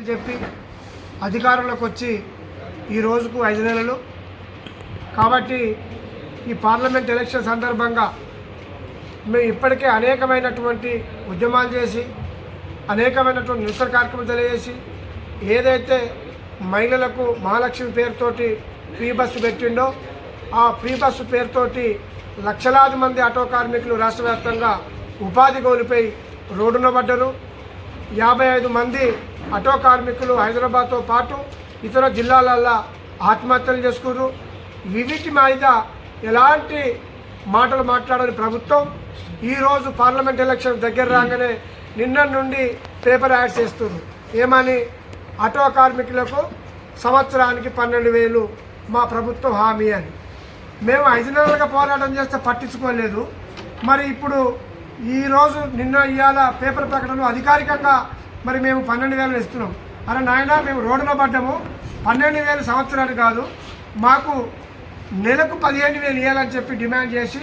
చెప్పి అధికారంలోకి వచ్చి ఈ రోజుకు 5 నెలలు కాబట్టి ఈ పార్లమెంట్ ఎలక్షన్ సందర్భంగా మేము ఇప్పటికే అనేకమైనటువంటి ఉద్యమాలు చేసి అనేకమైనటువంటి నిరసన కార్యక్రమం తెలియజేసి ఏదైతే మహిళలకు మహాలక్ష్మి పేరుతోటి ఫ్రీ బస్సు పెట్టిండో ఆ ఫ్రీ బస్సు పేరుతోటి లక్షలాది మంది ఆటో కార్మికులు రాష్ట్ర వ్యాప్తంగా ఉపాధి కోల్పోయి రోడ్డున పడ్డరు. 55 మంది ఆటో కార్మికులు హైదరాబాద్తో పాటు ఇతర జిల్లాలల్లో ఆత్మహత్యలు చేసుకున్నారు. వీటి మీద ఎలాంటి మాటలు మాట్లాడని ప్రభుత్వం ఈరోజు పార్లమెంట్ ఎలక్షన్ దగ్గర రాగానే నిన్న నుండి పేపర్ యాడ్స్ చేస్తున్నారు. ఏమని? ఆటో కార్మికులకు సంవత్సరానికి 12,000 మా ప్రభుత్వం హామీ అని. మేము 5 నెలలుగా పోరాటం చేస్తే పట్టించుకోలేదు. మరి ఇప్పుడు ఈరోజు నిన్న ఇవాళ పేపర్ ప్రకటనలో అధికారికంగా మరి మేము 12,000 ఇస్తున్నాం. అరే నాయన, మేము రోడ్డున పడ్డాము, 12,000 సంవత్సరాలు కాదు, మాకు నెలకు 15,000 ఇవ్వాలని చెప్పి డిమాండ్ చేసి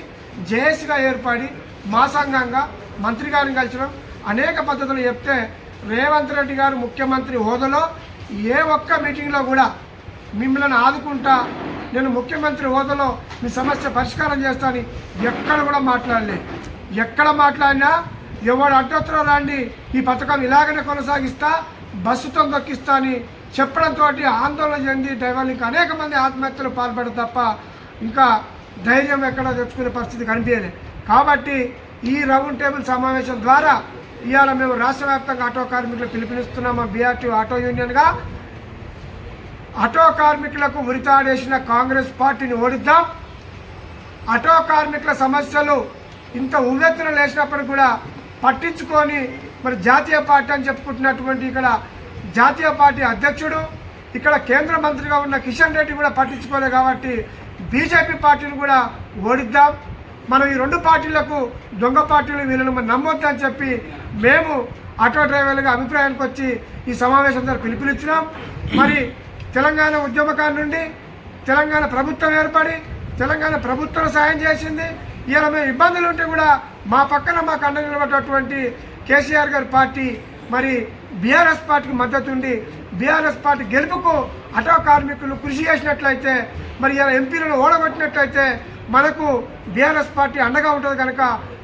జేఏసీగా ఏర్పడి మా సంఘంగా మంత్రి గారిని కలిసినాం. అనేక పద్ధతులు చెప్తే రేవంత్ రెడ్డి గారు ముఖ్యమంత్రి హోదాలో ఏ ఒక్క మీటింగ్లో కూడా మిమ్మల్ని ఆదుకుంటా, నేను ముఖ్యమంత్రి హోదాలో మీ సమస్య పరిష్కారం చేస్తానని ఎక్కడ కూడా మాట్లాడలేదు. ఎక్కడ మాట్లాడినా ఎవడు అడ్డొచ్చినా రాండి, ఈ పథకం ఇలాగనే కొనసాగిస్తా, బస్సుతో దొక్కిస్తా అని చెప్పడంతో ఆందోళన చెంది డ్రైవర్లు అనేక మంది ఆత్మహత్యలు పాల్పడరు తప్ప ఇంకా ధైర్యం ఎక్కడ తెచ్చుకునే పరిస్థితి కనిపించలేదు. కాబట్టి ఈ రౌండ్ టేబుల్ సమావేశం ద్వారా ఇవాళ మేము రాష్ట్ర వ్యాప్తంగా ఆటో కార్మికులు పిలుపునిస్తున్నాము. బీఆర్టీ ఆటో యూనియన్గా ఆటో కార్మికులకు ఉరితాడేసిన కాంగ్రెస్ పార్టీని ఓడిద్దాం. ఆటో కార్మికుల సమస్యలు ఇంత ఉవ్వెత్తున లేచినప్పుడు కూడా పట్టించుకొని మరి జాతీయ పార్టీ అని చెప్పుకుంటున్నటువంటి ఇక్కడ జాతీయ పార్టీ అధ్యక్షుడు, ఇక్కడ కేంద్ర మంత్రిగా ఉన్న కిషన్ రెడ్డి కూడా పట్టించుకోలేదు. కాబట్టి బీజేపీ పార్టీని కూడా ఓడిద్దాం. మనం ఈ 2 పార్టీలకు దొంగ పార్టీలు వీళ్ళని మనం నమ్మొద్దని చెప్పి మేము ఆటో డ్రైవర్లుగా అభిప్రాయానికి వచ్చి ఈ సమావేశం ద్వారా పిలుపునిచ్చినాం. మరి తెలంగాణ ఉద్యమకారు నుండి తెలంగాణ ప్రభుత్వం ఏర్పడి తెలంగాణ ప్రభుత్వం సాయం చేసింది. ఇలా మేము ఇబ్బందులు ఉంటే కూడా మా పక్కన మాకు అండ నిలబడ్డటువంటి కేసీఆర్ గారి పార్టీ మరి బీఆర్ఎస్ పార్టీకి మద్దతు ఉండి బీఆర్ఎస్ పార్టీ గెలుపుకు ఆటో కార్మికులు కృషి చేసినట్లయితే మరి ఇలా ఎంపీలను ఓడగొట్టినట్లయితే మనకు బీఆర్ఎస్ పార్టీ అండగా ఉంటుంది. కనుక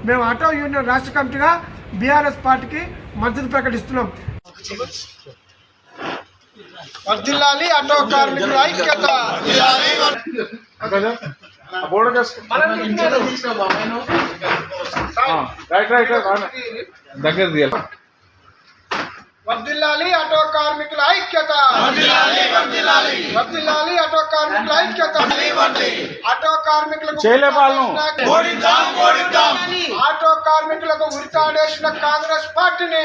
మేము ఆటో యూనియన్ రాష్ట్ర కమిటీగా బీఆర్ఎస్ పార్టీకి మద్దతు ప్రకటిస్తున్నాం. వర్ధిల్లాలి ఆటో కార్మికుల ఐక్యత. వర్ధిల్లాలి ఆటో కార్మికుల ఐక్యత. వర్ధిల్లాలి ఆటో కార్మికుల ఐక్యత. ఆటో కార్మికులకు ఆటో కార్మికులకు ఉరితాడేసిన కాంగ్రెస్ పార్టీని